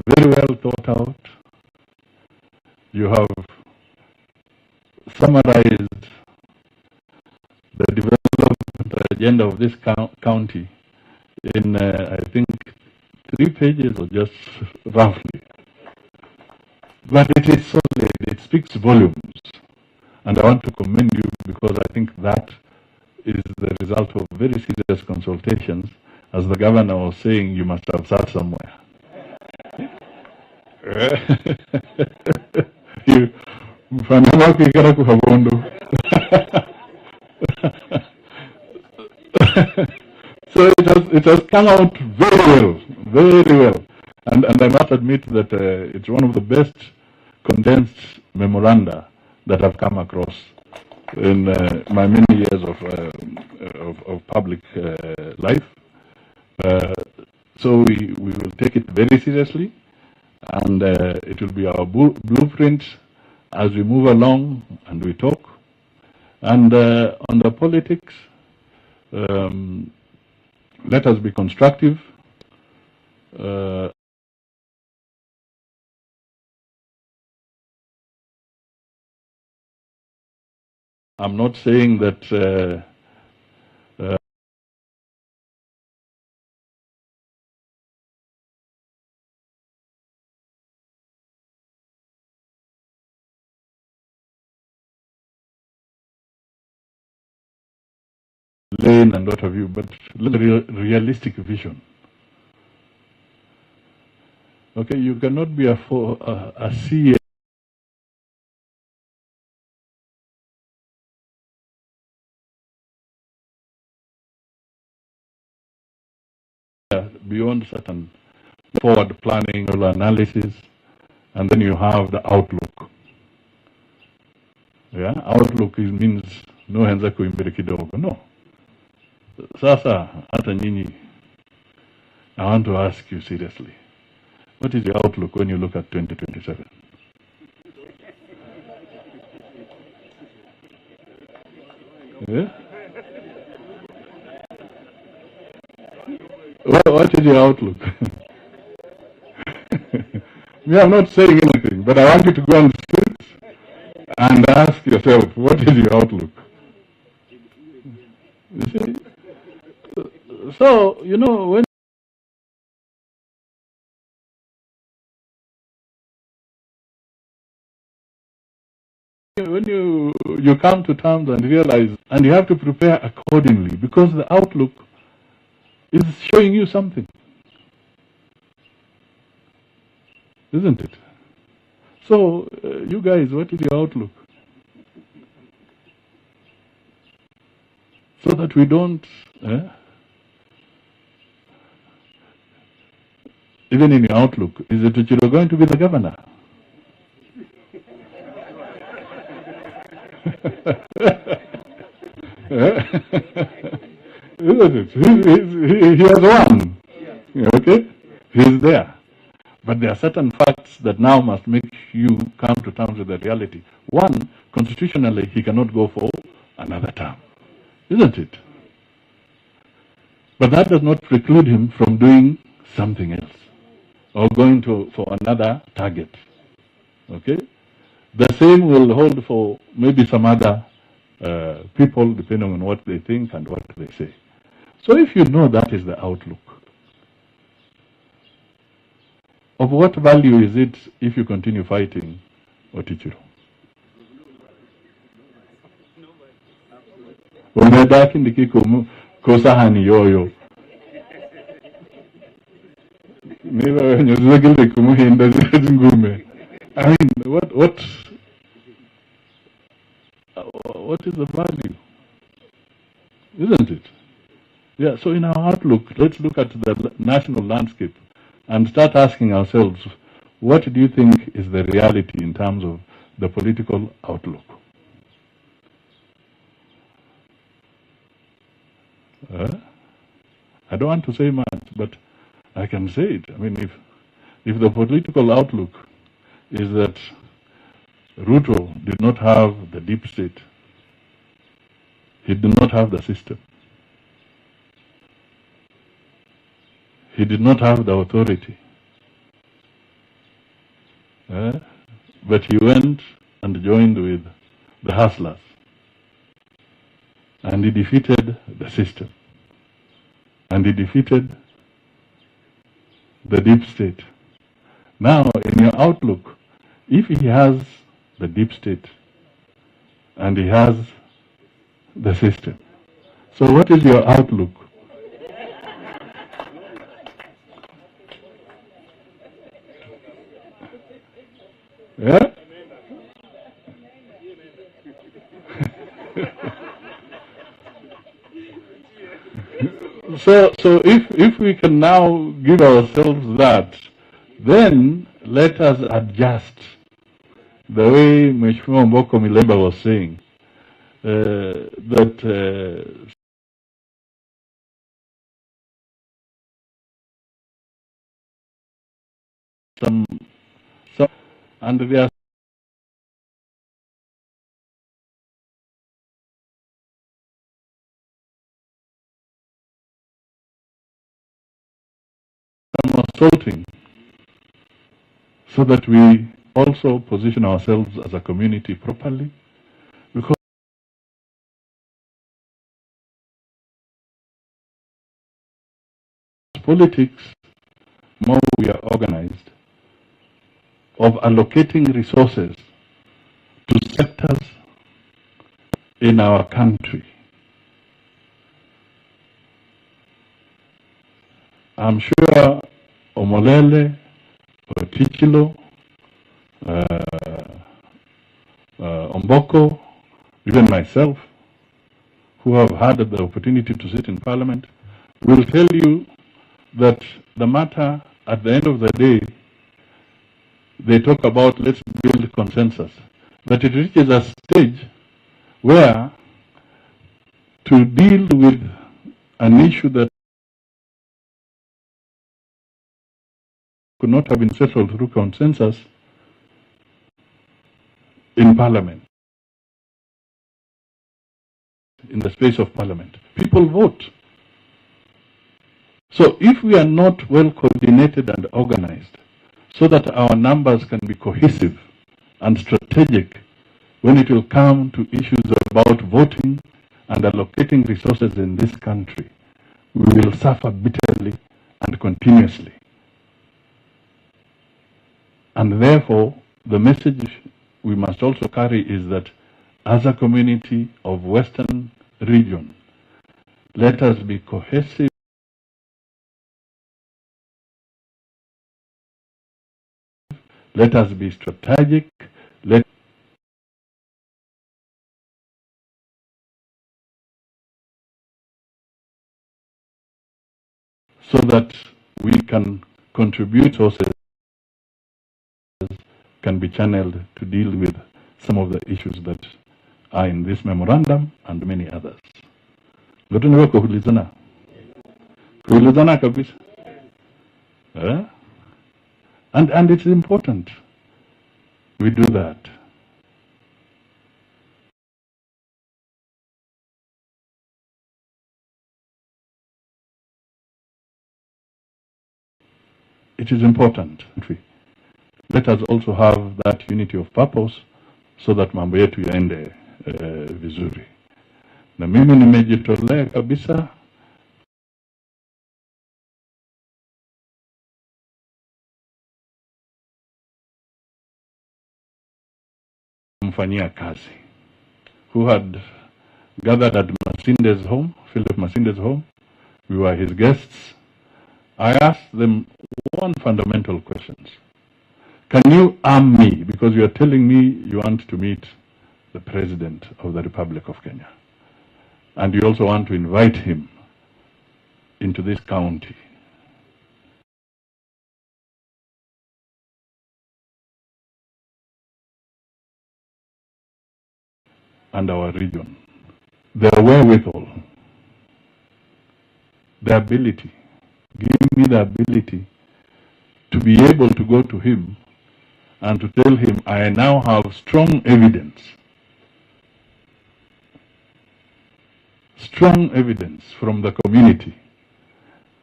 very well thought out. You have summarized the development agenda of this county in, I think, 3 pages or just roughly. But it is solid, it speaks volumes. And I want to commend you because I think that is the result of very serious consultations. As the governor was saying, you must have sat somewhere. So it has come out very well, very well. And I must admit that it's one of the best condensed memoranda that I've come across in my many years of public life. So we will take it very seriously, and it will be our blueprint as we move along and we talk. And on the politics, let us be constructive. I'm not saying that Lane and what have you, but realistic vision. Okay, you cannot be a CA beyond certain forward planning or analysis, and then you have the outlook. Yeah, outlook means no henza kuimbele kidogo. No. Sasa hata nyinyi, I want to ask you seriously. What is your outlook when you look at 2027? Yeah? What is your outlook? Me, I'm not saying anything, but I want you to go and sit and ask yourself, what is your outlook? You see? So, you know, when you come to terms and realize, and you have to prepare accordingly, because the outlook is showing you something, isn't it? So, you guys, what is your outlook? So that we don't, even in your outlook, is it that you're going to be the governor? Isn't it? He has won. Okay? He's there. But there are certain facts that now must make you come to terms with the reality. One, constitutionally, he cannot go for another term. Isn't it? But that does not preclude him from doing something else or going for another target. Okay? The same will hold for maybe some other people, depending on what they think and what they say. So if you know that is the outlook, of what value is it if you continue fighting Otichiro? Umebaki ndikiko kosahani yoyo. Niba wenye zagilde kumuhinda zingume. I mean, what is the value? Isn't it? Yeah, so in our outlook, let's look at the national landscape and start asking ourselves, what do you think is the reality in terms of the political outlook? I don't want to say much, but I can say it. I mean, if the political outlook is that Ruto did not have the deep state, he did not have the system, he did not have the authority, Uh, but he went and joined with the hustlers. And he defeated the system. And he defeated the deep state. Now, in your outlook, if he has the deep state and he has the system, so what is your outlook? Yeah? So if we can now give ourselves that, then let us adjust the way Mheshimiwa Mboko Milemba was saying, that some, and there are some assaulting, so that we also position ourselves as a community properly, because politics, more we are organized, of allocating resources to sectors in our country. I'm sure Omolele, Otichilo, Omboko, even myself, who have had the opportunity to sit in Parliament, will tell you that the matter, at the end of the day, they talk about let's build consensus. But it reaches a stage where to deal with an issue that could not have been settled through consensus in Parliament, in the space of Parliament, people vote. So if we are not well coordinated and organized, so that our numbers can be cohesive and strategic when it will come to issues about voting and allocating resources in this country, we will suffer bitterly and continuously. And therefore, the message we must also carry is that as a community of Western region, let us be cohesive, let us be strategic, so that we can contribute resources can be channeled to deal with some of the issues that are in this memorandum and many others. Tunaweza kuulizana kabisa. And it's important we do that. It is important. Let us also have that unity of purpose so that mambo yetu yaende vizuri. Na mimi nimejitolea kabisa kumfanyia kazi, who had gathered at Masinde's home, Philip Masinde's home. We were his guests. I asked them one fundamental question. Can you arm me? Because you are telling me you want to meet the President of the Republic of Kenya. And you also want to invite him into this county. And our region. The wherewithal, the ability, give me the ability to be able to go to him and to tell him I now have strong evidence from the community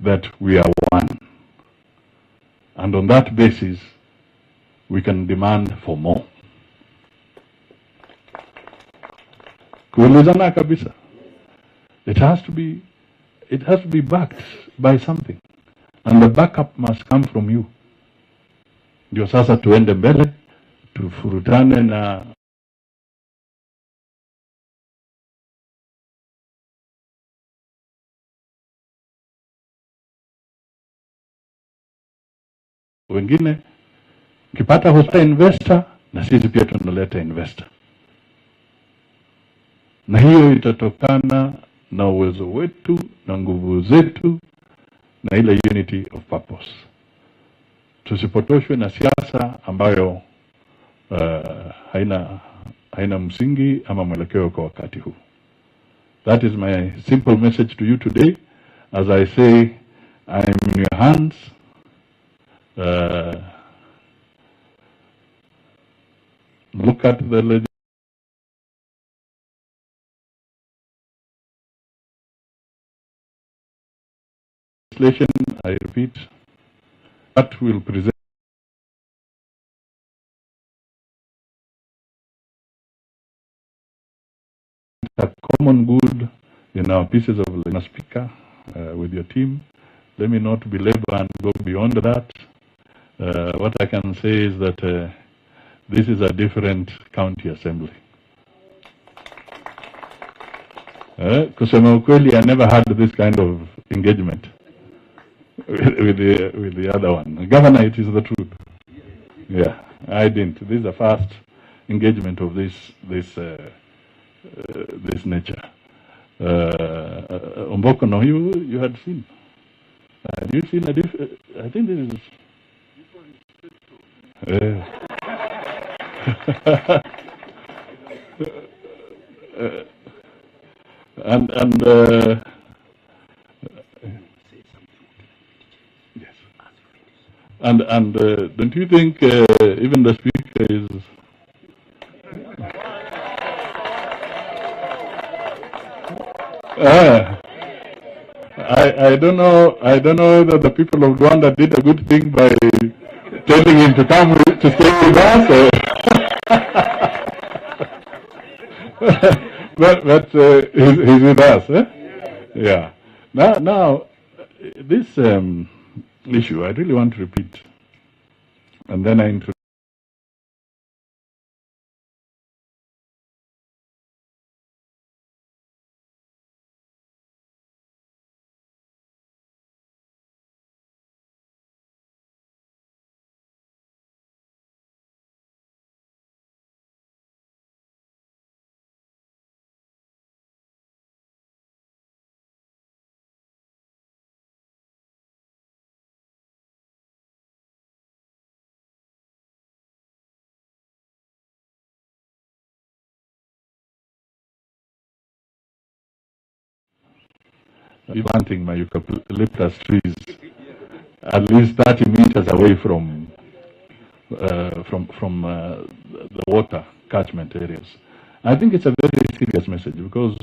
that we are one. And on that basis, we can demand for more. Kuulizana kabisa. It has to be backed by something. And the backup must come from you. Ndio sasa tuende mbele, tufurutane na wengine. Ukipata hosta investor, na sisi pia tunaleta investor. Na hiyo itatokana na uwezo wetu, na nguvu zetu, na ile unity of purpose. Tusipotoshwe na siasa ambayo haina msingi ama mwelekeo kwa wakati huu. That is my simple message to you today. As I say, I'm in your hands. Look at the legislation, I repeat, that will present a common good in our pieces of legislation. Speaker, with your team, let me not belabor and go beyond that. What I can say is that this is a different county assembly. Kusema ukweli, I never had this kind of engagement with the other one. Governor, it is the truth. Yeah, I didn't. This is the first engagement of this nature. Omboko, no, you had seen. Had you seen a different? I think this is. Yes. And don't you think even the speaker is? I don't know whether the people of Rwanda did a good thing by telling him to come to stay with us. But he's with us. Yeah. Now this issue, I really want to repeat, and then I introduce. Planting my eucalyptus trees at least 30 meters away from the water catchment areas. I think it's a very serious message because